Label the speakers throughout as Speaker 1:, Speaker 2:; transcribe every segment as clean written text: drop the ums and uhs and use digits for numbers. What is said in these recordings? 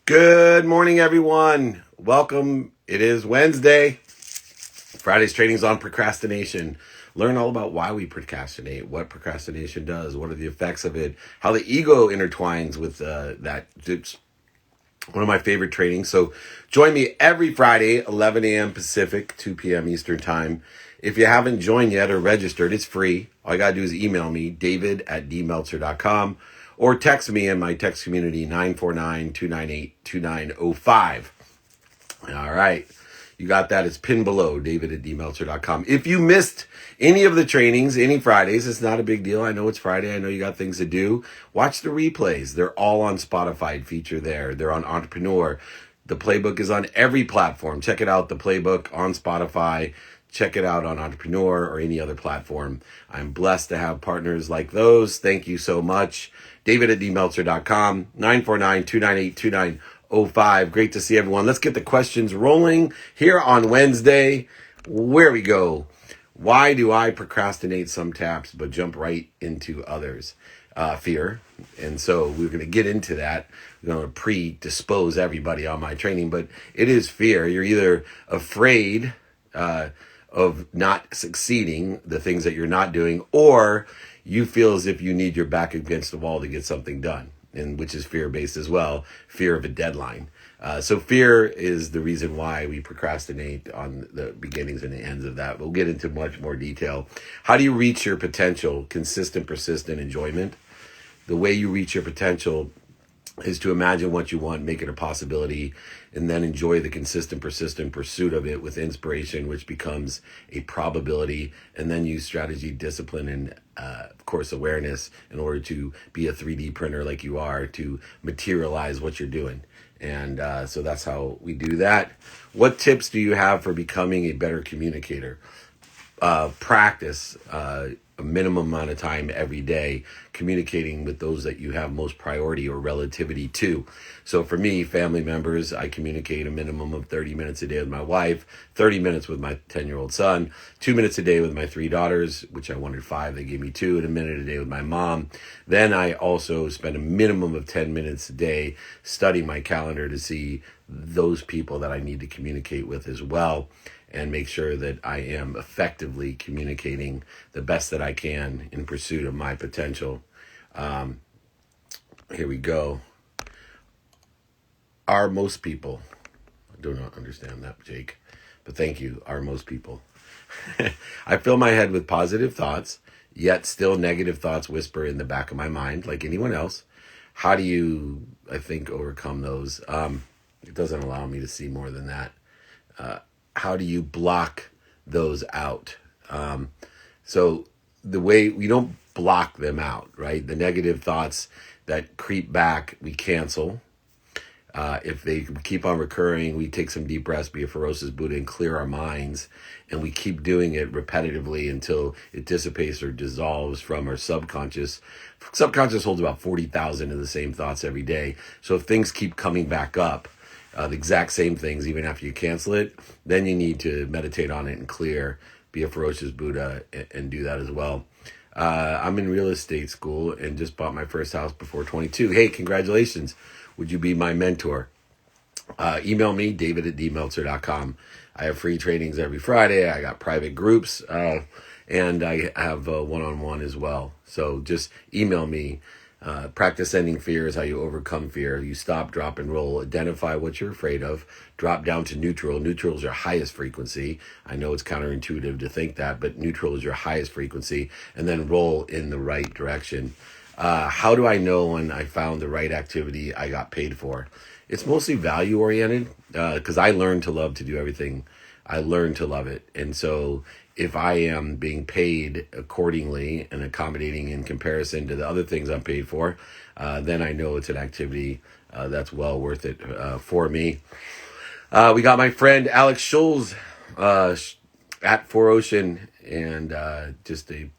Speaker 1: Good morning, everyone. Welcome. It is Wednesday. Friday's training's on procrastination. Learn all about why we procrastinate, what procrastination does, what are the effects of it, how the ego intertwines with that. It's one of my favorite trainings. So join me every Friday, 11 a.m. Pacific, 2 p.m. Eastern Time. If you haven't joined yet or registered, it's free. All you got to do is email me, david@dmeltzer.com. Or text me in my text community, 949-298-2905. All right. You got that. It's pinned below, david@dmeltzer.com. If you missed any of the trainings, any Fridays, it's not a big deal. I know it's Friday. I know you got things to do. Watch the replays. They're all on spotified feature there. They're on Entrepreneur. The playbook is on every platform. Check it out, the playbook on Spotify. Check it out on Entrepreneur or any other platform. I'm blessed to have partners like those. Thank you so much. David@dmeltzer.com, 949-298-2905. Great to see everyone. Let's get the questions rolling here on Wednesday. Where we go. Why do I procrastinate some tasks but jump right into others? Fear. And so we're going to get into that. We're going to predispose everybody on my training, but it is fear. You're either afraid of not succeeding, the things that you're not doing, or you feel as if you need your back against the wall to get something done, and which is fear-based as well, fear of a deadline. So fear is the reason why we procrastinate on the beginnings and the ends of that. We'll get into much more detail. How do you reach your potential? Consistent, persistent enjoyment. The way you reach your potential is to imagine what you want, make it a possibility, and then enjoy the consistent, persistent pursuit of it with inspiration, which becomes a probability, and then use strategy, discipline, and of course, awareness in order to be a 3D printer like you are to materialize what you're doing. And so that's how we do that. What tips do you have for becoming a better communicator? Practice a minimum amount of time every day communicating with those that you have most priority or relativity to. So for me, family members, I communicate a minimum of 30 minutes a day with my wife, 30 minutes with my 10-year-old son, 2 minutes a day with my 3 daughters, which I wanted 5, they gave me 2, and a minute a day with my mom. Then I also spend a minimum of 10 minutes a day studying my calendar to see those people that I need to communicate with as well, and make sure that I am effectively communicating the best that I can in pursuit of my potential. Here we go. Are most people, I do not understand that, Jake, but thank you, are most people. I fill my head with positive thoughts, yet still negative thoughts whisper in the back of my mind like anyone else. How do you, I think, overcome those? It doesn't allow me to see more than that. How do you block those out? So the way we don't block them out, right? The negative thoughts that creep back, we cancel. If they keep on recurring, we take some deep breaths, be a ferocious Buddha, and clear our minds. And we keep doing it repetitively until it dissipates or dissolves from our subconscious. Subconscious holds about 40,000 of the same thoughts every day. So if things keep coming back up, the exact same things, even after you cancel it, then you need to meditate on it and clear, be a ferocious Buddha, and do that as well. I'm in real estate school and just bought my first house before 22. Hey, congratulations. Would you be my mentor? Email me, david@dmeltzer.com. I have free trainings every Friday. I got private groups, and I have one-on-one as well. So just email me. Practice ending fear is how you overcome fear. You stop, drop, and roll. Identify what you're afraid of. Drop down to neutral. Neutral is your highest frequency. I know it's counterintuitive to think that, but neutral is your highest frequency. And then roll in the right direction. How do I know when I found the right activity I got paid for? It's mostly value oriented because I learned to love to do everything. I learned to love it. And so if I am being paid accordingly and accommodating in comparison to the other things I'm paid for, then I know it's an activity that's well worth it for me. We got my friend Alex Scholes at 4Ocean, and just a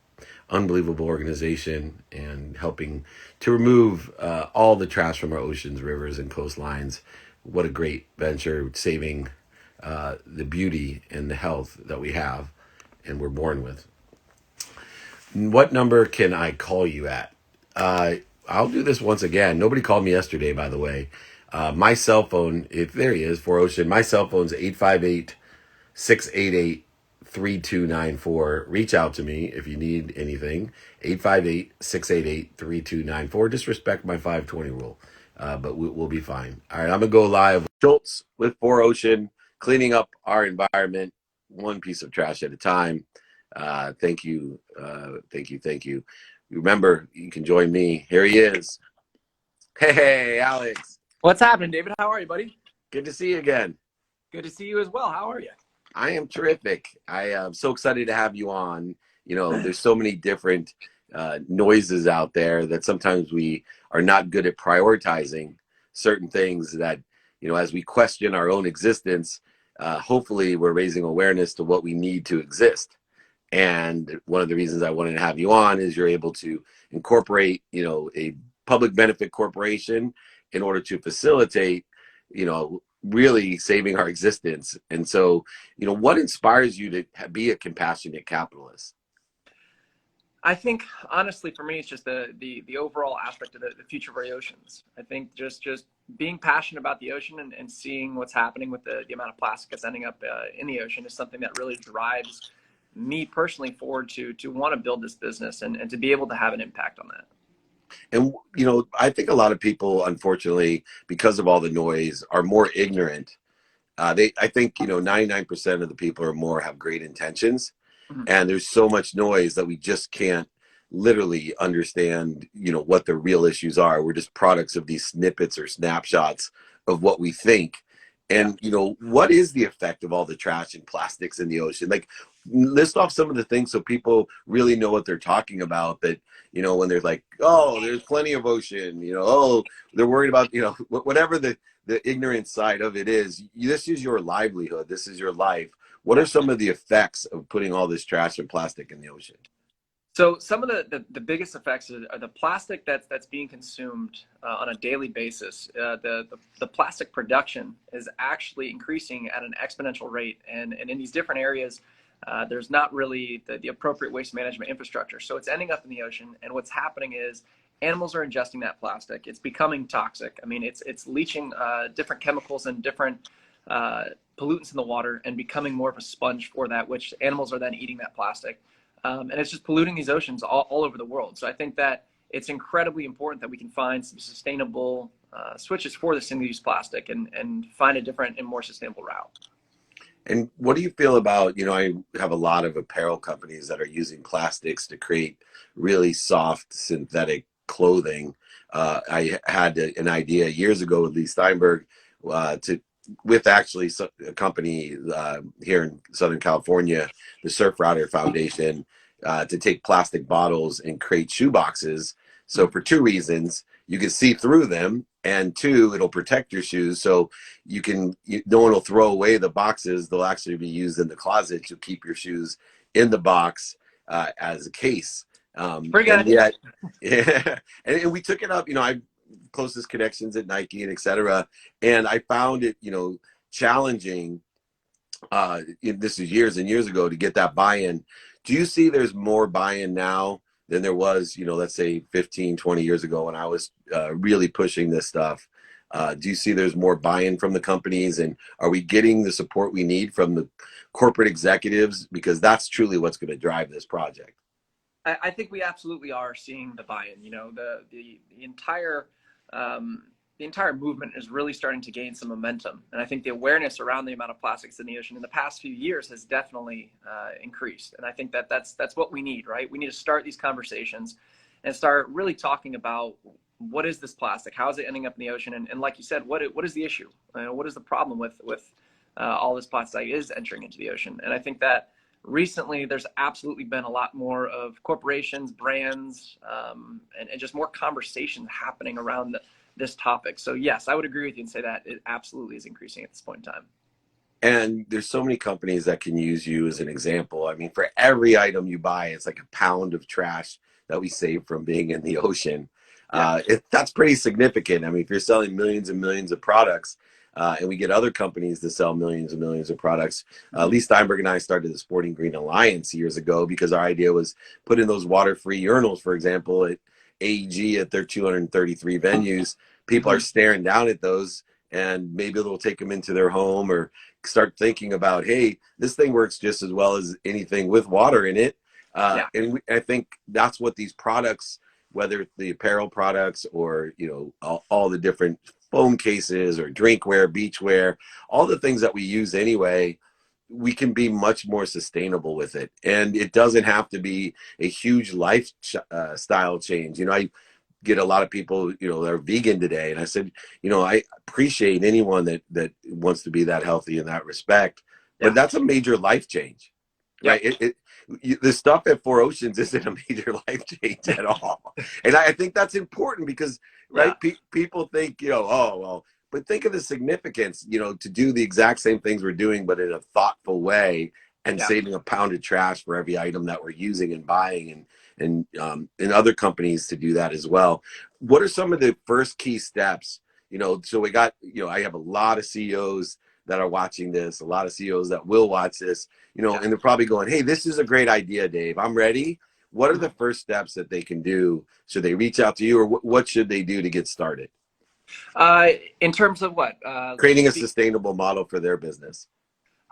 Speaker 1: unbelievable organization and helping to remove all the trash from our oceans, rivers, and coastlines. What a great venture, saving the beauty and the health that we have and we're born with. What number can I call you at? I'll do this once again. Nobody called me yesterday, by the way. My cell phone, if there he is, for Ocean, my cell phone's 858-688-3294. Reach out to me if you need anything. 858-688-3294. Just respect my 520 rule. But we'll be fine. All right, I'm going to go live with Schultz with For Ocean, cleaning up our environment, one piece of trash at a time. Thank you. Thank you. Remember, you can join me. Here he is. Hey, Alex.
Speaker 2: What's happening, David? How are you, buddy?
Speaker 1: Good to see you again.
Speaker 2: Good to see you as well. How are you?
Speaker 1: I am terrific. I am so excited to have you on. You know, there's so many different noises out there that sometimes we are not good at prioritizing certain things that, you know, as we question our own existence, hopefully we're raising awareness to what we need to exist. And one of the reasons I wanted to have you on is you're able to incorporate, you know, a public benefit corporation in order to facilitate, you know, really saving our existence. And so, you know, what inspires you to be a compassionate capitalist?
Speaker 2: I think honestly, for me, it's just the overall aspect of the future of our oceans. I think just being passionate about the ocean and seeing what's happening with the amount of plastic that's ending up in the ocean is something that really drives me personally forward to want to build this business and to be able to have an impact on that.
Speaker 1: And, you know, I think a lot of people, unfortunately, because of all the noise, are more ignorant. I think, you know, 99% of the people or more have great intentions.
Speaker 2: Mhm.
Speaker 1: And there's so much noise that we just can't literally understand, you know, what the real issues are. We're just products of these snippets or snapshots of what we think. And, you know, what is the effect of all the trash and plastics in the ocean? Like, list off some of the things so people really know what they're talking about. That, you know, when they're like, oh, there's plenty of ocean, you know, oh, they're worried about, you know, whatever the ignorant side of it is. This is your livelihood. This is your life. What are some of the effects of putting all this trash and plastic in the ocean?
Speaker 2: So some of the biggest effects are the plastic that's being consumed on a daily basis. The plastic production is actually increasing at an exponential rate, and in these different areas, there's not really the appropriate waste management infrastructure. So it's ending up in the ocean, and what's happening is animals are ingesting that plastic. It's becoming toxic. I mean, it's leaching different chemicals and different pollutants in the water and becoming more of a sponge for that, which animals are then eating that plastic. And it's just polluting these oceans all over the world. So I think that it's incredibly important that we can find some sustainable switches for the single-use plastic and find a different and more sustainable route.
Speaker 1: And what do you feel about, you know, I have a lot of apparel companies that are using plastics to create really soft synthetic clothing. I had an idea years ago with Lee Steinberg with actually a company here in Southern California, the Surf Rider Foundation, to take plastic bottles and create shoe boxes. So for two reasons: you can see through them, and two, it'll protect your shoes. So no one will throw away the boxes. They'll actually be used in the closet to keep your shoes in the box as a case.
Speaker 2: Pretty good.
Speaker 1: And yet, yeah, and we took it up. You know, I closest connections at Nike and et cetera. And I found it, you know, challenging. This is years and years ago to get that buy-in. Do you see there's more buy-in now than there was, you know, let's say 15, 20 years ago when I was really pushing this stuff? Do you see there's more buy-in from the companies, and are we getting the support we need from the corporate executives? Because that's truly what's going to drive this project.
Speaker 2: I think we absolutely are seeing the buy-in. You know, the entire movement is really starting to gain some momentum, and I think the awareness around the amount of plastics in the ocean in the past few years has definitely increased. And I think that's what we need, right? We need to start these conversations and start really talking about what is this plastic, how is it ending up in the ocean, and like you said, what is the issue? What is the problem with all this plastic is entering into the ocean? And I think that recently there's absolutely been a lot more of corporations, brands, and just more conversations happening around this topic. So yes, I would agree with you and say that it absolutely is increasing at this point in time.
Speaker 1: And there's so many companies that can use you as an example. I mean, for every item you buy, it's like a pound of trash that we save from being in the ocean.
Speaker 2: Yeah.
Speaker 1: That's pretty significant. I mean, if you're selling millions and millions of products, and we get other companies to sell millions and millions of products. Lee Steinberg and I started the Sporting Green Alliance years ago because our idea was put in those water-free urinals, for example, at AEG at their 233 venues, people are
Speaker 2: Hmm.
Speaker 1: staring down at those, and maybe they'll take them into their home or start thinking about, hey, this thing works just as well as anything with water in it.
Speaker 2: Yeah.
Speaker 1: I think that's what these products, whether it's the apparel products or, you know, all the different phone cases or drinkware, beachwear, all the things that we use anyway, we can be much more sustainable with it. And it doesn't have to be a huge lifestyle change. You know, I get a lot of people, you know, that are vegan today. And I said, you know, I appreciate anyone that wants to be that healthy in that respect, but
Speaker 2: Yeah.
Speaker 1: that's a major life change, right?
Speaker 2: Yep.
Speaker 1: The stuff at Four Oceans isn't a major life change at all. And I think that's important because,
Speaker 2: Yeah.
Speaker 1: right, people think, you know, oh, well, but think of the significance, you know, to do the exact same things we're doing, but in a thoughtful way, and
Speaker 2: Yeah.
Speaker 1: saving a pound of trash for every item that we're using and buying, and other companies to do that as well. What are some of the first key steps? You know, so we got, you know, I have a lot of CEOs that are watching this, a lot of CEOs that will watch this, you know,
Speaker 2: Yeah.
Speaker 1: and they're probably going, hey, this is a great idea, Dave. I'm ready. What are the
Speaker 2: Mhm.
Speaker 1: first steps that they can do? Should they reach out to you, or what should they do to get started?
Speaker 2: Uh, in terms of what?
Speaker 1: Creating a sustainable model for their business.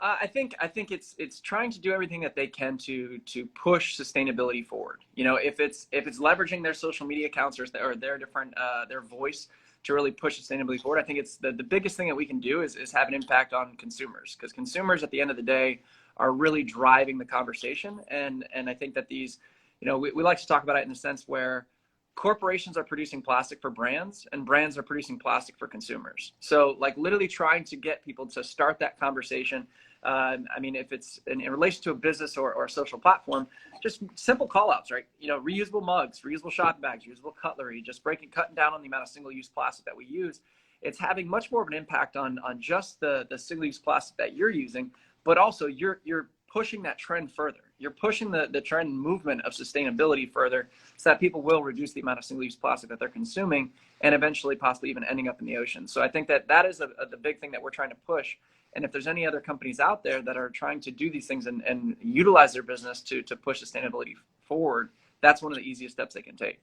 Speaker 2: I think it's trying to do everything that they can to push sustainability forward. You know, if it's leveraging their social media accounts or their different their voice to really push sustainability forward. I think it's the biggest thing that we can do is have an impact on consumers, because consumers at the end of the day are really driving the conversation. And I think that these, you know, we like to talk about it in the sense where corporations are producing plastic for brands and brands are producing plastic for consumers. So like literally trying to get people to start that conversation. I mean, if it's in relation to a business or a social platform, just simple call outs, right? You know, reusable mugs, reusable shopping bags, reusable cutlery, just cutting down on the amount of single-use plastic that we use. It's having much more of an impact on just the single-use plastic that you're using, but also you're pushing that trend further. You're pushing the trend movement of sustainability further, so that people will reduce the amount of single-use plastic that they're consuming, and eventually possibly even ending up in the ocean. So I think that is the big thing that we're trying to push. And if there's any other companies out there that are trying to do these things and utilize their business to push sustainability forward, that's one of the easiest steps they can take.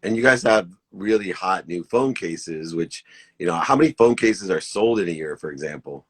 Speaker 1: And you guys have really hot new phone cases, which, you know, how many phone cases are sold in a year, for example?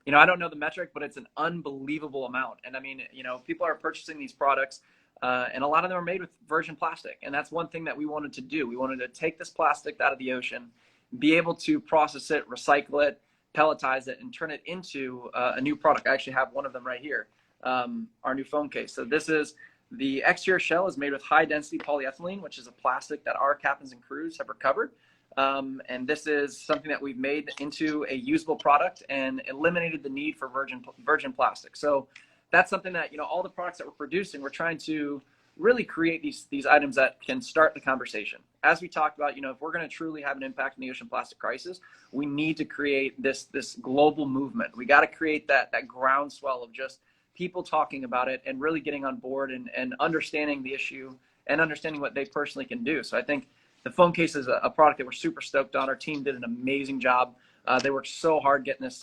Speaker 2: You know, I don't know the metric, but it's an unbelievable amount. And I mean, you know, people are purchasing these products, and a lot of them are made with virgin plastic. And that's one thing that we wanted to do. We wanted to take this plastic out of the ocean, be able to process it, recycle it, pelletize it, and turn it into a new product. I actually have one of them right here, our new phone case. So this is the exterior shell is made with high density polyethylene, which is a plastic that our captains and crews have recovered. And this is something that we've made into a usable product and eliminated the need for virgin plastic. So that's something that, you know, all the products that we're producing, we're trying to really create these items that can start the conversation. As we talked about, you know, if we're going to truly have an impact in the ocean plastic crisis, we need to create this global movement. We got to create that groundswell of just people talking about it and really getting on board and understanding the issue and understanding what they personally can do. So I think the phone case is a product that we're super stoked on. Our team did an amazing job. They worked so hard getting this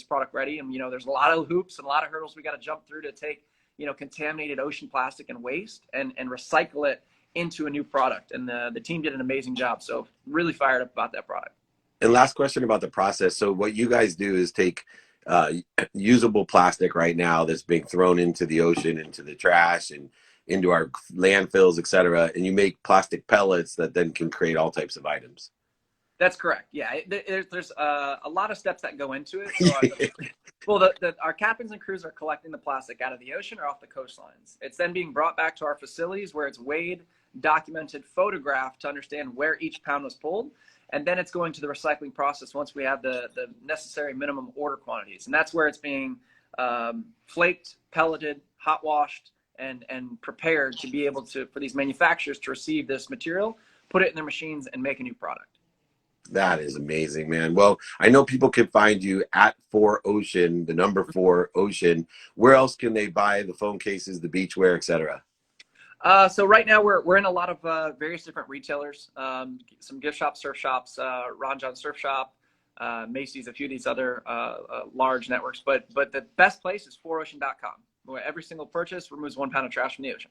Speaker 2: product ready. And, you know, there's a lot of hoops and a lot of hurdles we got to jump through to take, you know, contaminated ocean plastic and waste and recycle it into a new product. And the team did an amazing job. So really fired up about that product.
Speaker 1: And last question about the process. So what you guys do is take uh, usable plastic right now that's being thrown into the ocean, into the trash, and into our landfills, et cetera, and you make plastic pellets that then can create all types of items.
Speaker 2: That's correct. Yeah, there's a lot of steps that go into it. So, well, our captains and crews are collecting the plastic out of the ocean or off the coastlines. It's then being brought back to our facilities where it's weighed, documented, photographed to understand where each pound was pulled. And then it's going to the recycling process once we have the necessary minimum order quantities. And that's where it's being flaked, pelleted, hot washed, and prepared to be able to, for these manufacturers to receive this material, put it in their machines, and make a new product.
Speaker 1: That is amazing, man. Well, I know people can find you at Four Ocean, the number Four Ocean. Where else can they buy the phone cases, the beachwear, et cetera?
Speaker 2: So right now we're in a lot of various different retailers, some gift shops, surf shops, Ron John Surf Shop, Macy's, a few of these other large networks. But the best place is 4ocean.com, where every single purchase removes 1 pound of trash from the ocean.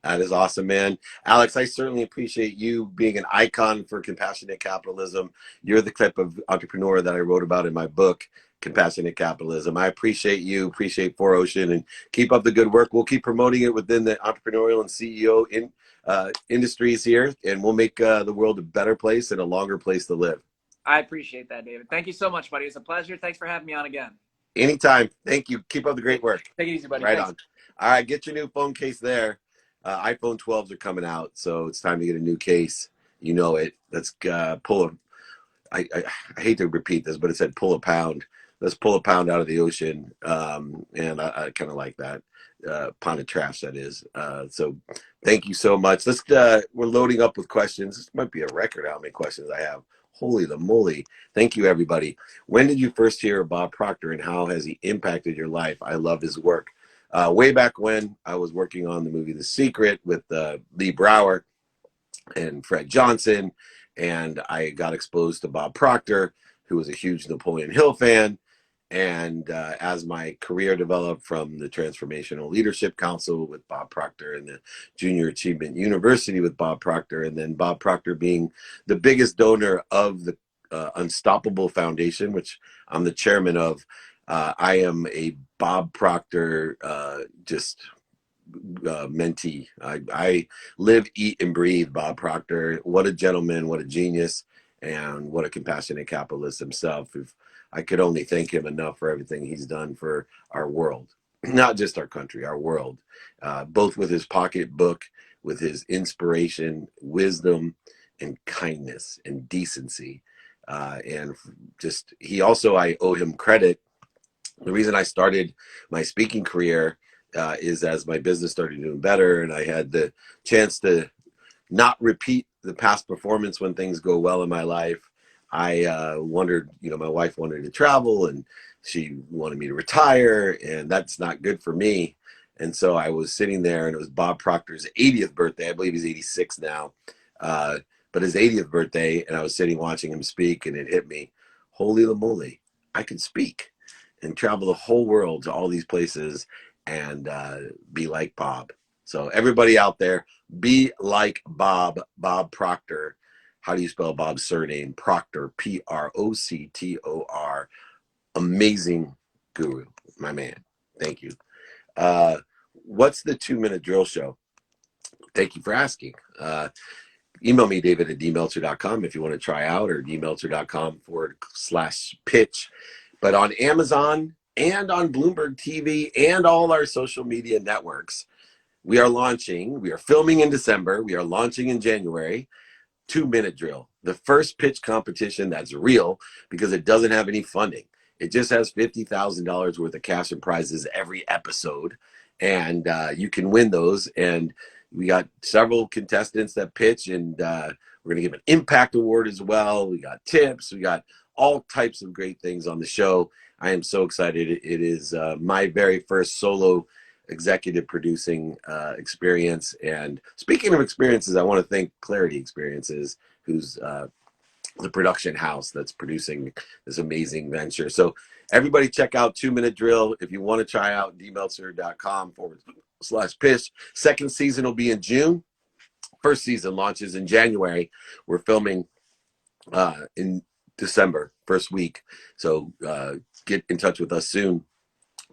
Speaker 1: That is awesome, man. Alex, I certainly appreciate you being an icon for compassionate capitalism. You're the type of entrepreneur that I wrote about in my book, Compassionate Capitalism. I appreciate you, appreciate 4Ocean, and keep up the good work. We'll keep promoting it within the entrepreneurial and CEO industries here, and we'll make the world a better place and a longer place to live.
Speaker 2: I appreciate that, David. Thank you so much, buddy. It's a pleasure. Thanks for having me on again.
Speaker 1: Anytime. Thank you. Keep up the great work.
Speaker 2: Take it easy, buddy.
Speaker 1: Right
Speaker 2: Thanks.
Speaker 1: on. All right, get your new phone case there. iPhone 12s are coming out, so it's time to get a new case. You know it. Let's pull a. I hate to repeat this, but it said pull a pound. Let's pull a pound out of the ocean, and I kind of like that pound of trash. That is. So, thank you so much. Let's. We're loading up with questions. This might be a record how many questions I have. Holy the moly. Thank you, everybody. When did you first hear of Bob Proctor, and how has he impacted your life? I love his work. Way back when I was working on the movie The Secret with Lee Brower and Fred Johnson, and I got exposed to Bob Proctor, who was a huge Napoleon Hill fan. And as my career developed from the Transformational Leadership Council with Bob Proctor and the Junior Achievement University with Bob Proctor, and then Bob Proctor being the biggest donor of the Unstoppable Foundation, which I'm the chairman of, I am a Bob Proctor mentee. I live, eat, and breathe Bob Proctor. What a gentleman, what a genius, and what a compassionate capitalist himself. If I could only thank him enough for everything he's done for our world, not just our country, our world, both with his pocketbook, with his inspiration, wisdom, and kindness and decency. And just, he also, I owe him credit. The reason I started my speaking career is as my business started doing better, and I had the chance to not repeat the past performance when things go well in my life. I wondered, my wife wanted to travel, and she wanted me to retire, and that's not good for me. And so I was sitting there, and it was Bob Proctor's 80th birthday. I believe he's 86 now, but his 80th birthday, and I was sitting watching him speak, and it hit me, holy moly, I can speak and travel the whole world to all these places and be like Bob. So everybody out there, be like Bob Proctor. How do you spell Bob's surname? Proctor, Proctor. Amazing guru, my man. Thank you. What's the 2-minute drill show? Thank you for asking. Email me, David at dmeltzer.com if you want to try out, or dmeltzer.com/pitch. But on Amazon and on Bloomberg TV and all our social media networks, we are filming in December. We are launching in January. 2-minute drill, the first pitch competition that's real, because it doesn't have any funding. It just has $50,000 worth of cash and prizes every episode. And you can win those. And we got several contestants that pitch, and we're going to give an impact award as well. We got tips. We got all types of great things on the show. I am so excited. It is my very first solo executive producing experience. And speaking of experiences, I want to thank Clarity Experiences, who's the production house that's producing this amazing venture. So everybody check out 2-minute drill. If you want to try out dmeltzer.com/pitch. Second season will be in June. First season launches in January. We're filming in December, first week. So get in touch with us soon.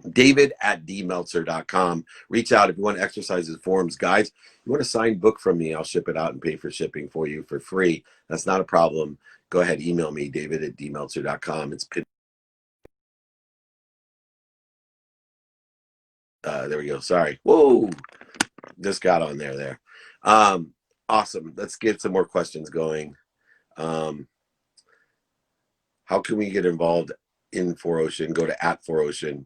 Speaker 1: David at dmeltzer.com. Reach out if you want exercises, forums, guides. You want a signed book from me, I'll ship it out and pay for shipping for you for free. That's not a problem. Go ahead, email me, David at dmeltzer.com. It's there we go. Sorry. Whoa. Just got on there. Awesome. Let's get some more questions going. How can we get involved in 4Ocean? Go to @4Ocean.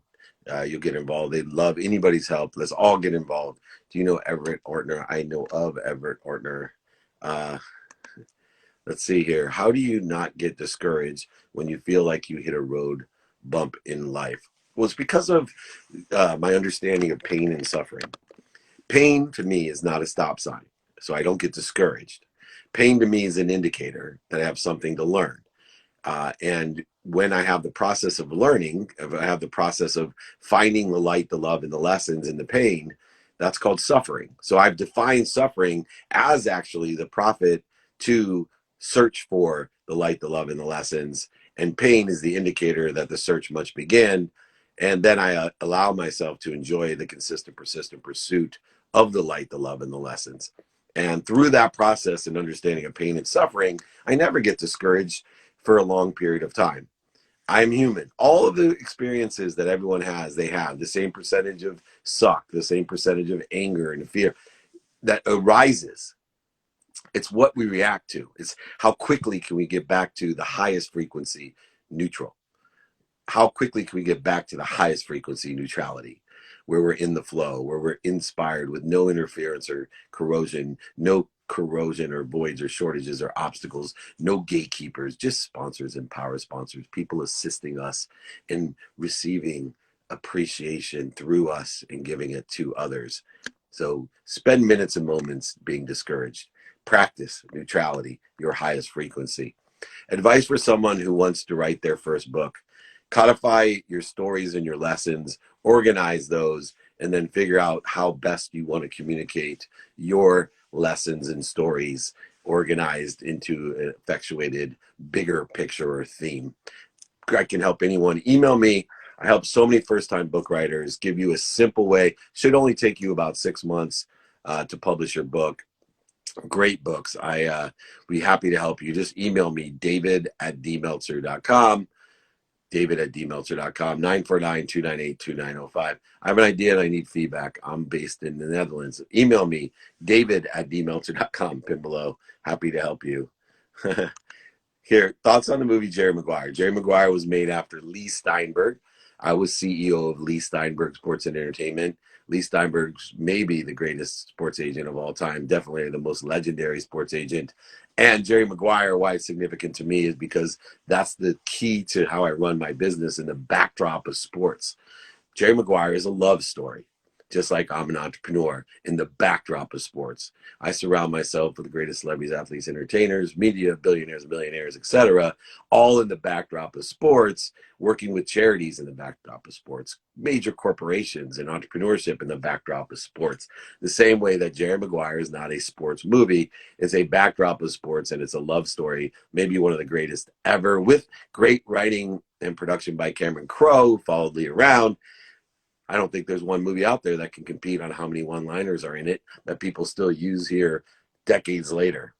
Speaker 1: You'll get involved. They love anybody's help. Let's all get involved. Do you know Everett Ortner? I know of Everett Ortner. Let's see here. How do you not get discouraged when you feel like you hit a road bump in life? Well, it's because of my understanding of pain and suffering. Pain to me is not a stop sign, so I don't get discouraged. Pain to me is an indicator that I have something to learn. And when I have the process of learning, if I have the process of finding the light, the love, and the lessons in the pain, That's called suffering. So I've defined suffering as actually the profit to search for the light, the love, and the lessons. And pain is the indicator that the search must begin. And then I allow myself to enjoy the consistent, persistent pursuit of the light, the love, and the lessons. And through that process and understanding of pain and suffering, I never get discouraged for a long period of time. I'm human. All of the experiences that everyone has, they have the same percentage of suck, the same percentage of anger and fear that arises. It's what we react to. It's how quickly can we get back to the highest frequency neutral. How quickly can we get back to the highest frequency neutrality, where we're in the flow, where we're inspired with no interference or corrosion, no corrosion or voids or shortages or obstacles, no gatekeepers, just sponsors and power sponsors, people assisting us in receiving appreciation through us and giving it to others. So spend minutes and moments being discouraged. Practice neutrality, your highest frequency. Advice for someone who wants to write their first book: codify your stories and your lessons, organize those, and then figure out how best you want to communicate your lessons and stories organized into an effectuated bigger picture or theme. I can help anyone. Email me. I help so many first-time book writers. Give you a simple way. Should only take you about 6 months to publish your book. Great books. I be happy to help you. Just email me, david@dmeltzer.com. david@dmeltzer.com, 949-298-2905. I have an idea and I need feedback. I'm based in the Netherlands. Email me, david@dmeltzer.com, pin below. Happy to help you. Here, thoughts on the movie Jerry Maguire. Jerry Maguire was made after Lee Steinberg. I was CEO of Lee Steinberg Sports and Entertainment. Lee Steinberg's maybe the greatest sports agent of all time, definitely the most legendary sports agent. And Jerry Maguire, why it's significant to me is because that's the key to how I run my business in the backdrop of sports. Jerry Maguire is a love story, just like I'm an entrepreneur in the backdrop of sports. I surround myself with the greatest celebrities, athletes, entertainers, media, billionaires, millionaires, etc., all in the backdrop of sports, working with charities in the backdrop of sports, major corporations and entrepreneurship in the backdrop of sports. The same way that Jerry Maguire is not a sports movie, it's a backdrop of sports and it's a love story, maybe one of the greatest ever, with great writing and production by Cameron Crowe, followed Lee around. I don't think there's one movie out there that can compete on how many one-liners are in it that people still use here decades later.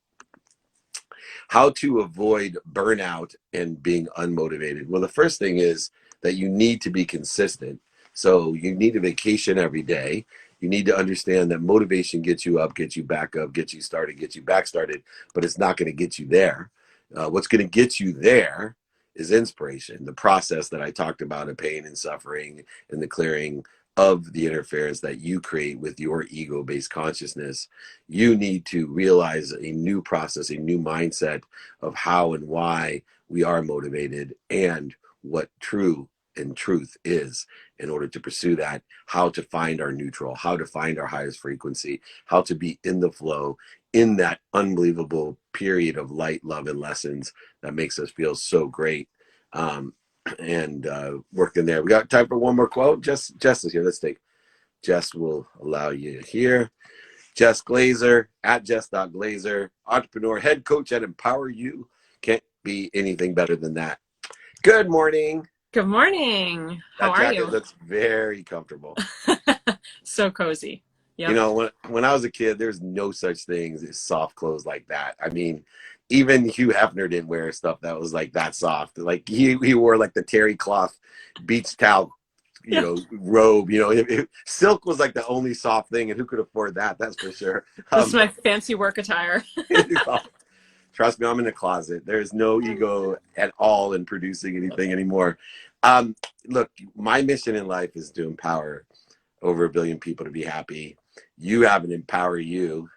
Speaker 1: How to avoid burnout and being unmotivated. Well, the first thing is that you need to be consistent. So you need a vacation every day. You need to understand that motivation gets you up, gets you back up, gets you started, gets you back started, but it's not going to get you there. What's going to get you there is inspiration, the process that I talked about of pain and suffering and the clearing of the interference that you create with your ego-based consciousness. You need to realize a new process, a new mindset of how and why we are motivated and what true and truth is in order to pursue that, how to find our neutral, how to find our highest frequency, how to be in the flow, in that unbelievable period of light, love, and lessons that makes us feel so great. And working there. We got time for one more quote. Jess is here. Let's take Jess will allow you here. Jess Glazer at Jess.Glazer, entrepreneur, head coach at Empower You. Can't be anything better than that. Good morning.
Speaker 3: Good morning. How
Speaker 1: That
Speaker 3: are
Speaker 1: jacket
Speaker 3: you?
Speaker 1: looks very comfortable.
Speaker 3: So cozy.
Speaker 1: You
Speaker 3: Yep.
Speaker 1: know, when I was a kid, there's no such things as soft clothes like that. I mean, even Hugh Hefner didn't wear stuff that was like that soft. Like he wore like the terry cloth beach towel,
Speaker 3: Yeah.
Speaker 1: robe. Silk was like the only soft thing, and who could afford that? That's for sure.
Speaker 3: This is my fancy work attire.
Speaker 1: Trust me, I'm in the closet. There's no ego at all in producing anything anymore. Look, my mission in life is to empower over 1 billion people to be happy. You have an Empower You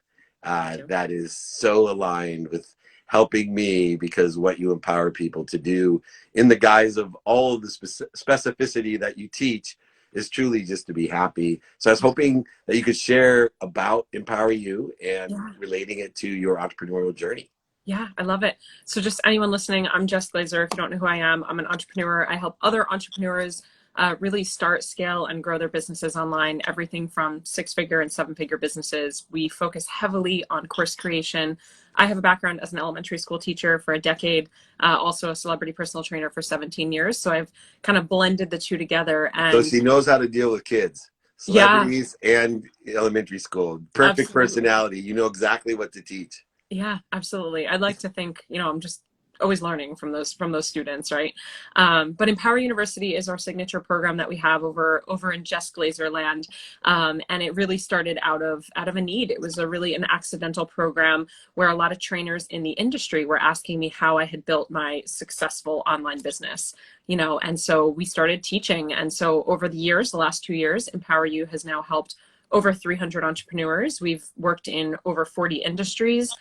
Speaker 1: that is so aligned with helping me, because what you empower people to do in the guise of all of the specificity that you teach is truly just to be happy. So I was hoping that you could share about Empower You and relating it to your entrepreneurial journey.
Speaker 3: Yeah, I love it. So just anyone listening, I'm Jess Glazer. If you don't know who I am, I'm an entrepreneur. I help other entrepreneurs really start, scale, and grow their businesses online, everything from 6-figure and 7-figure businesses. We focus heavily on course creation. I have a background as an elementary school teacher for a decade, also a celebrity personal trainer for 17 years. So I've kind of blended the two together.
Speaker 1: So
Speaker 3: And
Speaker 1: she knows how to deal with kids,
Speaker 3: yeah,
Speaker 1: celebrities and elementary school. Perfect
Speaker 3: absolutely.
Speaker 1: personality. You know exactly what to teach.
Speaker 3: Yeah, absolutely. I'd like to think, I'm just always learning from those students, right? But Empower University is our signature program that we have over in Jess Glazer land, and it really started out of a need. It was an accidental program where a lot of trainers in the industry were asking me how I had built my successful online business, and so we started teaching. And so over the years, the last 2 years, Empower U has now helped over 300 entrepreneurs. We've worked in over 40 industries.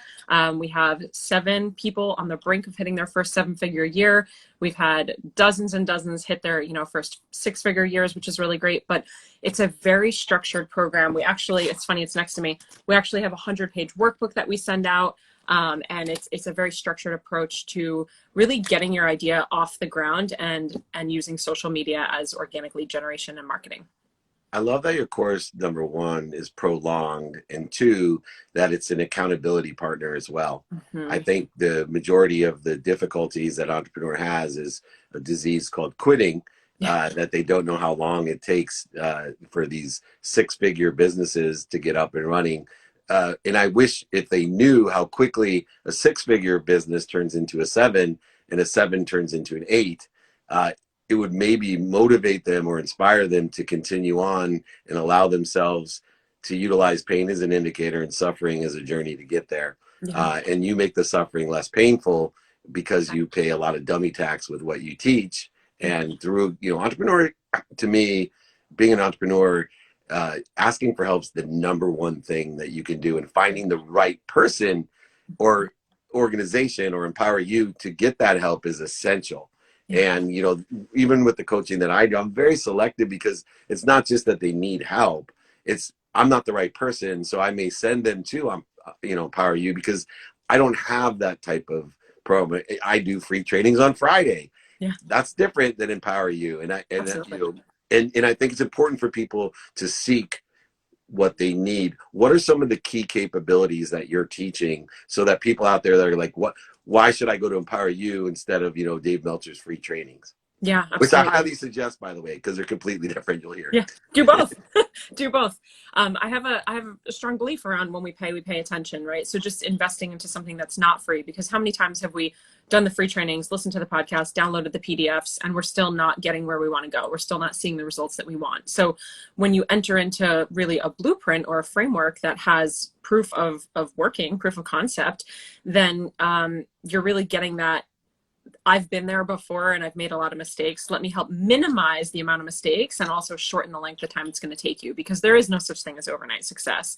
Speaker 3: We have 7 people on the brink of hitting their first 7-figure year. We've had dozens and dozens hit their, first 6-figure years, which is really great. But it's a very structured program. It's funny, it's next to me. We actually have a 100-page workbook that we send out. And it's a very structured approach to really getting your idea off the ground and using social media as organic lead generation and marketing.
Speaker 1: I love that your course, number one, is prolonged, and two, that it's an accountability partner as well. I
Speaker 3: Mm-hmm.
Speaker 1: think the majority of the difficulties that entrepreneur has is a disease called quitting,
Speaker 3: Yeah.
Speaker 1: that they don't know how long it takes for these 6-figure businesses to get up and running. And I wish if they knew how quickly a 6-figure business turns into a 7 and a 7 turns into an 8, it would maybe motivate them or inspire them to continue on and allow themselves to utilize pain as an indicator and suffering as a journey to get there.
Speaker 3: Yeah.
Speaker 1: And you make the suffering less painful because you pay a lot of dummy tax with what you teach. And through, entrepreneur, to me, being an entrepreneur, asking for help is the number one thing that you can do, and finding the right person or organization or Empower You to get that help is essential.
Speaker 3: Yeah.
Speaker 1: And, even with the coaching that I do, I'm very selective because it's not just that they need help. It's I'm not the right person. So I may send them to, Empower You because I don't have that type of program. I do free trainings on Friday.
Speaker 3: Yeah.
Speaker 1: That's different than Empower You.
Speaker 3: Absolutely.
Speaker 1: And I think it's important for people to seek what they need. What are some of the key capabilities that you're teaching so that people out there that are like, why should I go to Empower You instead of, Dave Meltzer's free trainings?
Speaker 3: Yeah,
Speaker 1: Which I
Speaker 3: absolutely.
Speaker 1: highly suggest, by the way, because they're completely different. You'll hear.
Speaker 3: Yeah, do both. Do both. I have a strong belief around when we pay attention, right? So just investing into something that's not free, because how many times have we done the free trainings, listened to the podcast, downloaded the PDFs, and we're still not getting where we want to go. We're still not seeing the results that we want. So when you enter into really a blueprint or a framework that has proof of working, proof of concept, then you're really getting that I've been there before and I've made a lot of mistakes. Let me help minimize the amount of mistakes and also shorten the length of time it's going to take you, because there is no such thing as overnight success.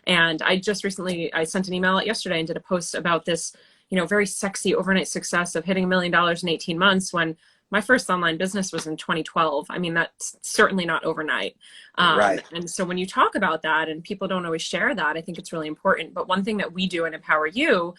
Speaker 3: And I just recently, I sent an email out yesterday and did a post about this, very sexy overnight success of hitting $1 million in 18 months when my first online business was in 2012. I mean, that's certainly not overnight.
Speaker 1: Right.
Speaker 3: And so when you talk about that and people don't always share that, I think it's really important. But one thing that we do in Empower You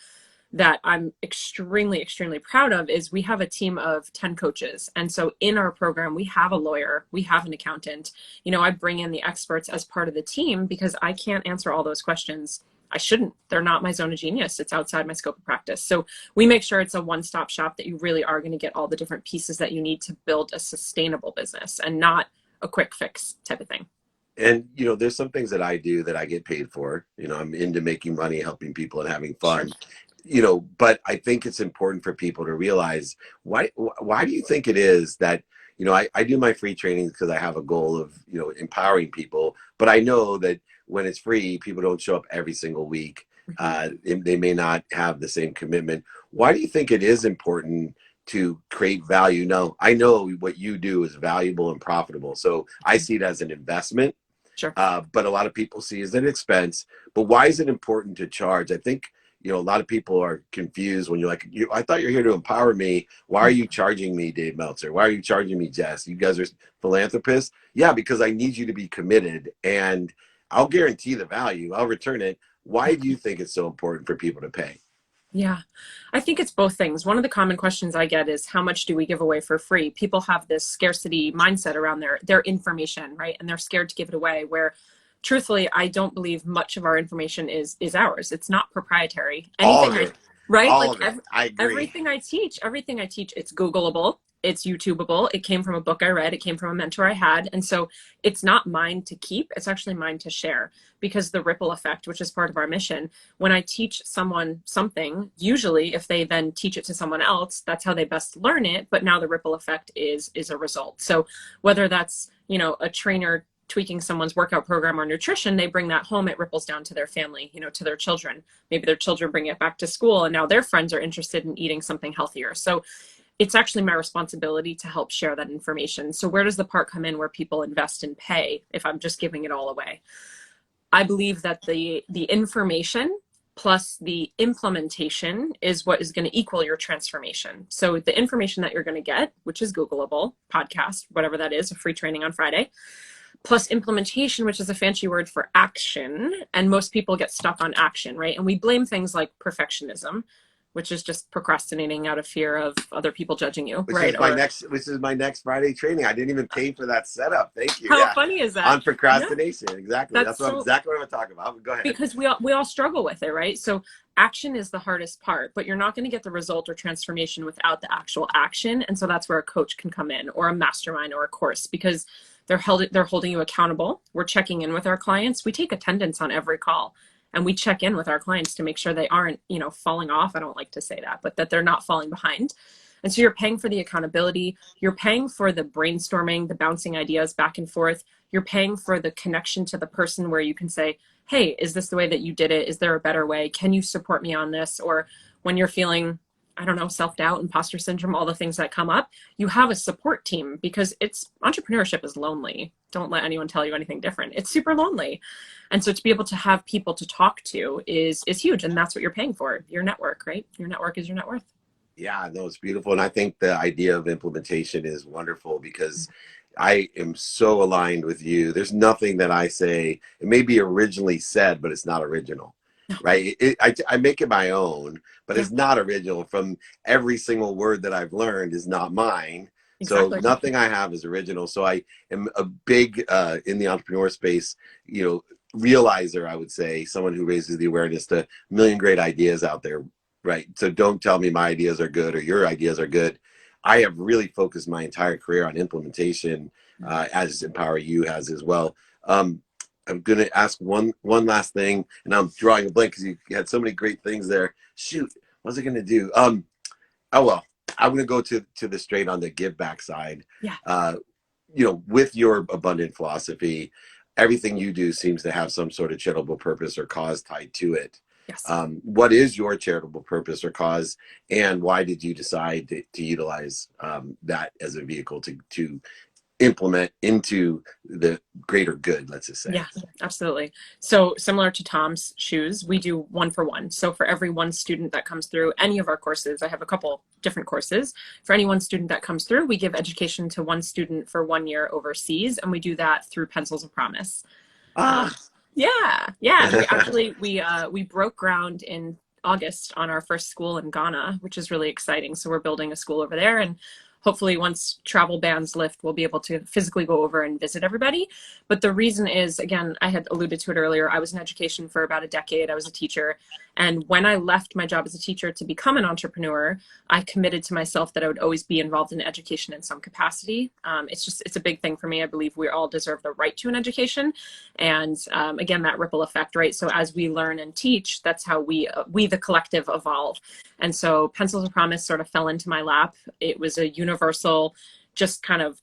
Speaker 3: that I'm extremely, extremely proud of is we have a team of 10 coaches. And so in our program, we have a lawyer, we have an accountant. I bring in the experts as part of the team because I can't answer all those questions. I shouldn't. They're not my zone of genius. It's outside my scope of practice. So we make sure it's a one-stop shop, that you really are going to get all the different pieces that you need to build a sustainable business and not a quick fix type of thing.
Speaker 1: And, there's some things that I do that I get paid for. I'm into making money, helping people, and having fun.
Speaker 3: Sure.
Speaker 1: But I think it's important for people to realize why do you think it is that, I do my free trainings because I have a goal of, empowering people, but I know that when it's free, people don't show up every single week. They may not have the same commitment. Why do you think it is important to create value? Now, I know what you do is valuable and profitable, so I see it as an investment.
Speaker 3: Sure.
Speaker 1: But a lot of people see it as an expense. But why is it important to charge? I think, a lot of people are confused when you're like, I thought you're here to empower me. Why are you charging me, Dave Meltzer? Why are you charging me, Jess? You guys are philanthropists? Yeah, because I need you to be committed, and I'll guarantee the value. I'll return it. Why do you think it's so important for people to pay?
Speaker 3: Yeah, I think it's both things. One of the common questions I get is how much do we give away for free? People have this scarcity mindset around their information, right? And they're scared to give it away, where truthfully, I don't believe much of our information is ours. It's not proprietary.
Speaker 1: All
Speaker 3: Anything
Speaker 1: of
Speaker 3: I
Speaker 1: it.
Speaker 3: right?
Speaker 1: All
Speaker 3: Like
Speaker 1: of it. I agree.
Speaker 3: everything I teach, it's Googleable, it's YouTubeable. It came from a book I read, it came from a mentor I had. And so it's not mine to keep, it's actually mine to share, because the ripple effect, which is part of our mission, when I teach someone something, usually if they then teach it to someone else, that's how they best learn it. But now the ripple effect is a result. So whether that's, a trainer tweaking someone's workout program or nutrition, they bring that home, it ripples down to their family, to their children. Maybe their children bring it back to school and now their friends are interested in eating something healthier. So it's actually my responsibility to help share that information. So where does the part come in where people invest and pay if I'm just giving it all away? I believe that the information plus the implementation is what is going to equal your transformation. So the information that you're going to get, which is Googleable, podcast, whatever that is, a free training on Friday, plus implementation, which is a fancy word for action. And most people get stuck on action, right? And we blame things like perfectionism, which is just procrastinating out of fear of other people judging you, right?
Speaker 1: Which is my next Friday training. I didn't even pay for that setup. Thank you.
Speaker 3: How
Speaker 1: Yeah.
Speaker 3: funny is that?
Speaker 1: On procrastination. Exactly.
Speaker 3: That's
Speaker 1: exactly what I'm talking about. Go ahead.
Speaker 3: Because we all struggle with it, right? So action is the hardest part, but you're not going to get the result or transformation without the actual action. And so that's where a coach can come in, or a mastermind, or a course, because they're holding you accountable. We're checking in with our clients. We take attendance on every call, and we check in with our clients to make sure they aren't, falling off. I don't like to say that, but that they're not falling behind. And so you're paying for the accountability, you're paying for the brainstorming, the bouncing ideas back and forth. You're paying for the connection to the person where you can say, hey, is this the way that you did it? Is there a better way? Can you support me on this? Or when you're feeling, I don't know, self-doubt, imposter syndrome, all the things that come up, you have a support team, because entrepreneurship is lonely. Don't let anyone tell you anything different. It's super lonely. And so to be able to have people to talk to is huge. And that's what you're paying for, your network, right? Your network is your net worth.
Speaker 1: Yeah, no, it's beautiful. And I think the idea of implementation is wonderful, because I am so aligned with you. There's nothing that I say, it may be originally said, but it's not original, right? I make it my own, but it's not original. From every single word that I've learned is not mine.
Speaker 3: Exactly.
Speaker 1: So nothing I have is original. So I am a big, in the entrepreneur space, realizer, I would say, someone who raises the awareness to a million great ideas out there. Right. So don't tell me my ideas are good or your ideas are good. I have really focused my entire career on implementation, as Empower You has as well. I'm going to ask one last thing, and I'm drawing a blank because you had so many great things there. Shoot, what was I going to do? Oh, well, I'm going to go to the straight on the give back side.
Speaker 3: Yeah.
Speaker 1: With your abundant philosophy, everything you do seems to have some sort of charitable purpose or cause tied to it.
Speaker 3: Yes.
Speaker 1: What is your charitable purpose or cause, and why did you decide to utilize that as a vehicle to implement into the greater good, let's just say?
Speaker 3: Yeah, absolutely. So similar to Tom's shoes, we do 1-for-1. So for every one student that comes through any of our courses, I have a couple different courses. For any one student that comes through, we give education to one student for 1 year overseas, and we do that through Pencils of Promise. Yeah. We broke ground in August on our first school in Ghana, which is really exciting. So we're building a school over there, and hopefully once travel bans lift, we'll be able to physically go over and visit everybody. But the reason is, again, I had alluded to it earlier, I was in education for about a decade. I was a teacher. And when I left my job as a teacher to become an entrepreneur, I committed to myself that I would always be involved in education in some capacity. It's a big thing for me. I believe we all deserve the right to an education. And again, that ripple effect, right? So as we learn and teach, that's how we the collective, evolve. And so Pencils of Promise sort of fell into my lap. It was a universal, just kind of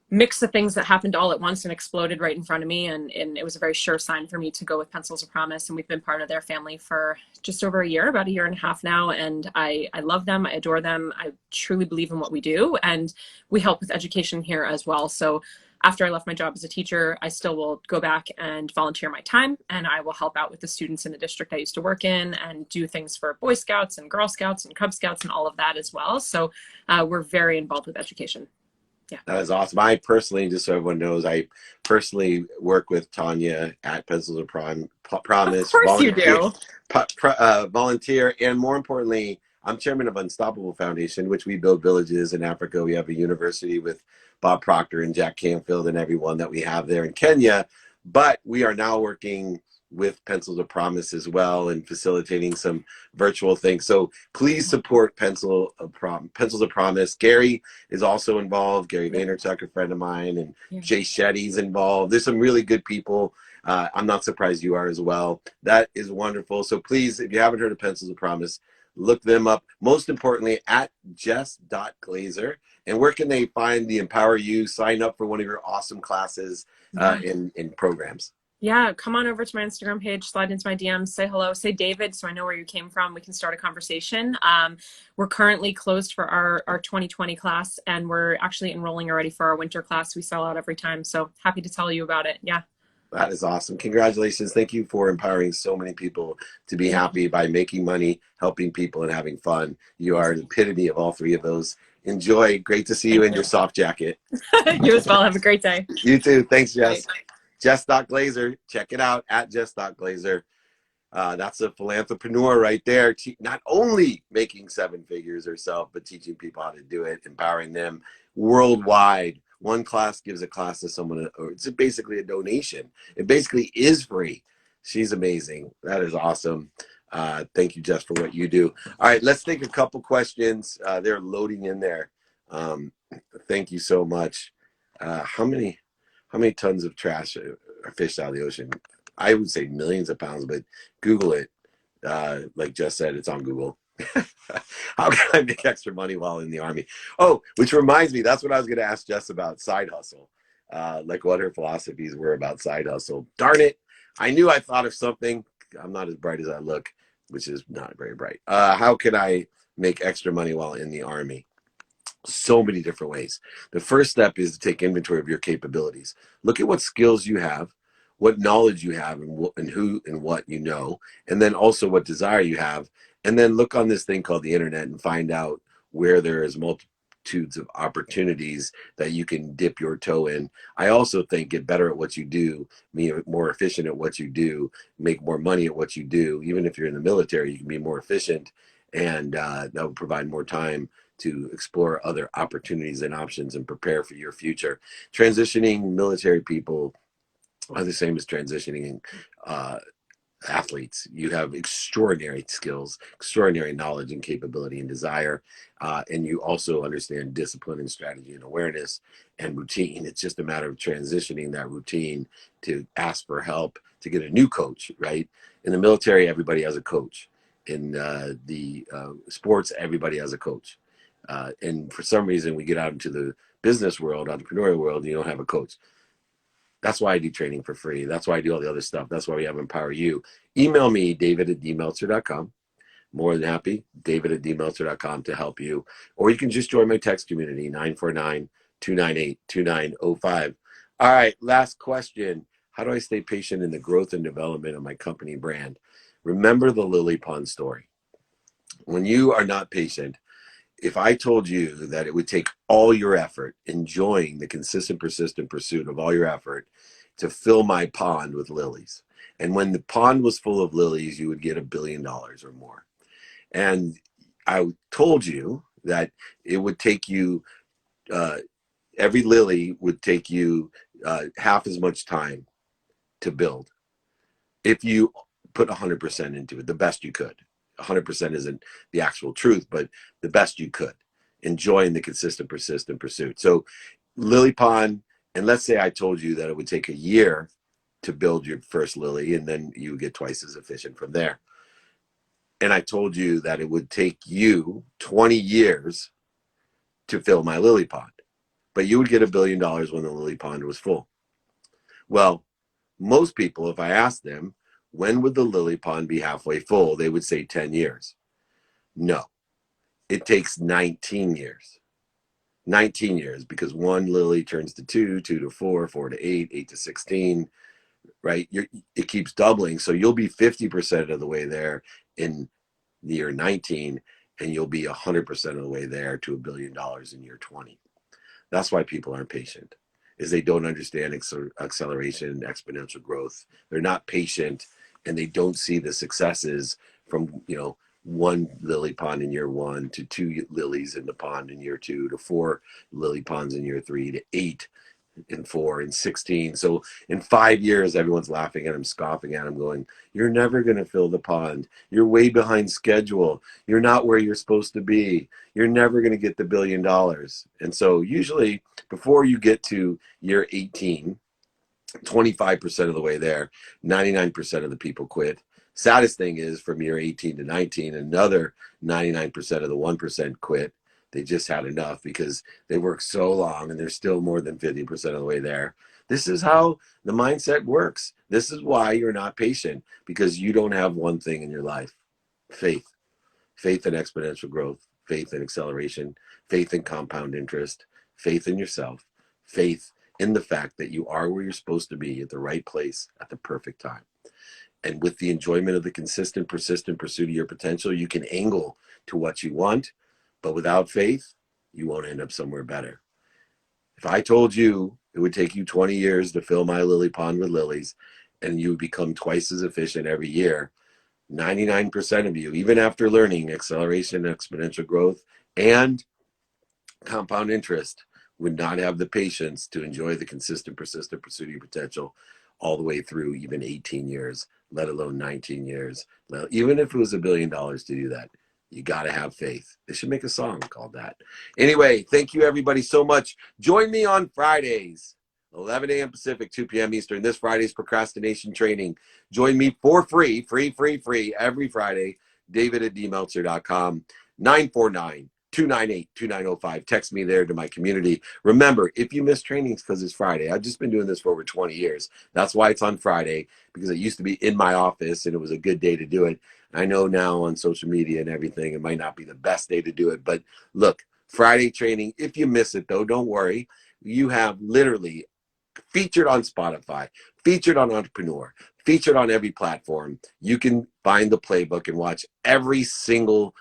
Speaker 3: mix of things that happened all at once and exploded right in front of me. And it was a very sure sign for me to go with Pencils of Promise. And we've been part of their family for just over a year, about a year and a half now. And I love them. I adore them. I truly believe in what we do. And we help with education here as well. So after I left my job as a teacher, I still will go back and volunteer my time, and I will help out with the students in the district I used to work in and do things for Boy Scouts and Girl Scouts and Cub Scouts and all of that as well. So we're very involved with education. Yeah.
Speaker 1: That is awesome. I personally, just so everyone knows, I personally work with Tanya at Pencils of
Speaker 3: Of
Speaker 1: Promise,
Speaker 3: course you do.
Speaker 1: volunteer, and more importantly, I'm chairman of Unstoppable Foundation, which we build villages in Africa. We have a university with Bob Proctor and Jack Canfield and everyone that we have there in Kenya. But we are now working with Pencils of Promise as well and facilitating some virtual things. So please support Pencils of Promise. Gary is also involved. Gary Vaynerchuk, a friend of mine, and Jay Shetty's involved. There's some really good people. I'm not surprised you are as well. That is wonderful. So please, if you haven't heard of Pencils of Promise, look them up. Most importantly, at Jess.Glazer. And where can they find the Empower You? Sign up for one of your awesome classes in programs.
Speaker 3: Yeah, come on over to my Instagram page, slide into my DMs, say hello, say David, so I know where you came from. We can start a conversation. We're currently closed for our 2020 class, and we're actually enrolling already for our winter class. We sell out every time, so happy to tell you about it. Yeah.
Speaker 1: That is awesome. Congratulations. Thank you for empowering so many people to be happy by making money, helping people, and having fun. You are an epitome of all three of those. Enjoy. Great to see you in your soft jacket.
Speaker 3: You as well. Have a great day.
Speaker 1: You too. Thanks, Jess.
Speaker 3: Bye.
Speaker 1: Jess.Glazer. Check it out at Jess.Glazer. That's a philanthropreneur right there. Not only making seven figures herself, but teaching people how to do it, empowering them worldwide. One class gives a class to someone, or it's basically a donation. It basically is free. She's amazing. That is awesome. Thank you, Jess, for what you do. All right, let's take a couple questions. They're loading in there. Thank you so much. How many tons of trash are fished out of the ocean? I would say millions of pounds, but Google it. Like Jess said, it's on Google. How can I make extra money while in the Army? Oh, which reminds me, that's what I was going to ask Jess about, side hustle. Like what her philosophies were about side hustle. Darn it. I knew I thought of something. I'm not as bright as I look, which is not very bright. How can I make extra money while in the Army? So many different ways. The first step is to take inventory of your capabilities. Look at what skills you have, what knowledge you have, and who and what you know, and then also what desire you have. And then look on this thing called the internet and find out where there is multitudes of opportunities that you can dip your toe in. I also think get better at what you do, be more efficient at what you do, make more money at what you do. Even if you're in the military, you can be more efficient, and that will provide more time to explore other opportunities and options and prepare for your future. Transitioning military people are the same as transitioning athletes. You have extraordinary skills, extraordinary knowledge and capability and desire, and you also understand discipline and strategy and awareness and routine. It's just a matter of transitioning that routine to ask for help, to get a new coach, right? In the military, everybody has a coach. In the sports, everybody has a coach. And for some reason, we get out into the business world, entrepreneurial world, and you don't have a coach. That's why I do training for free. That's why I do all the other stuff. That's why we have Empower You. Email me, david@dmeltzer.com. More than happy, david@dmeltzer.com to help you. Or you can just join my text community, 949-298-2905. All right, last question. How do I stay patient in the growth and development of my company brand? Remember the lily pond story. When you are not patient, if I told you that it would take all your effort, enjoying the consistent, persistent pursuit of all your effort to fill my pond with lilies, and when the pond was full of lilies, you would get $1 billion or more. And I told you that it would take you, every lily would take you half as much time to build if you put 100% into it, the best you could. 100% isn't the actual truth, but the best you could, enjoying the consistent, persistent pursuit. So lily pond, and let's say I told you that it would take a year to build your first lily, and then you would get twice as efficient from there. And I told you that it would take you 20 years to fill my lily pond, but you would get $1 billion when the lily pond was full. Well, most people, if I asked them, when would the lily pond be halfway full? They would say 10 years. No, it takes 19 years. 19 years, because one lily turns to 2, 2 to 4, 4 to 8, 8 to 16, right? It keeps doubling. So you'll be 50% of the way there in year 19, and you'll be 100% of the way there to $1 billion in year 20. That's why people aren't patient, is they don't understand acceleration and exponential growth. They're not patient, and they don't see the successes from, one lily pond in year 1 to 2 lilies in the pond in year 2 to 4 lily ponds in year 3 to 8 and 4 and 16. So in 5 years, everyone's laughing at him, scoffing at him, going, "You're never going to fill the pond. You're way behind schedule. You're not where you're supposed to be. You're never going to get the $1 billion." And so usually before you get to year 18, 25% of the way there, 99% of the people quit. Saddest thing is from year 18 to 19, another 99% of the 1% quit. They just had enough because they worked so long and they're still more than 50% of the way there. This is how the mindset works. This is why you're not patient, because you don't have one thing in your life: faith. Faith in exponential growth, faith in acceleration, faith in compound interest, faith in yourself, faith in the fact that you are where you're supposed to be at the right place at the perfect time. And with the enjoyment of the consistent, persistent pursuit of your potential, you can angle to what you want. But without faith, you won't end up somewhere better. If I told you it would take you 20 years to fill my lily pond with lilies, and you would become twice as efficient every year, 99% of you, even after learning acceleration, exponential growth, and compound interest, would not have the patience to enjoy the consistent, persistent pursuit of your potential all the way through even 18 years, let alone 19 years. Even if it was $1 billion to do that, you got to have faith. They should make a song called that. Anyway, thank you everybody so much. Join me on Fridays, 11 a.m. Pacific, 2 p.m. Eastern. This Friday's procrastination training. Join me for free every Friday. David@dmeltzer.com, 949-298-2905. Text me there to my community. Remember, if you miss trainings because it's Friday, I've just been doing this for over 20 years. That's why it's on Friday, because it used to be in my office and it was a good day to do it. I know now on social media and everything, it might not be the best day to do it. But look, Friday training, if you miss it though, don't worry. You have literally featured on Spotify, featured on Entrepreneur, featured on every platform. You can find the playbook and watch every single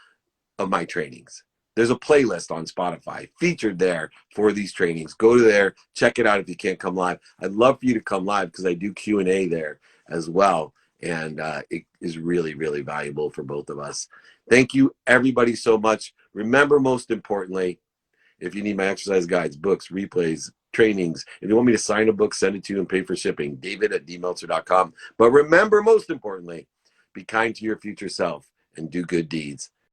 Speaker 1: of my trainings. There's a playlist on Spotify featured there for these trainings. Go to there, check it out if you can't come live. I'd love for you to come live because I do Q&A there as well. And it is really, really valuable for both of us. Thank you, everybody, so much. Remember, most importantly, if you need my exercise guides, books, replays, trainings, if you want me to sign a book, send it to you and pay for shipping, David@dmeltzer.com. But remember, most importantly, be kind to your future self and do good deeds.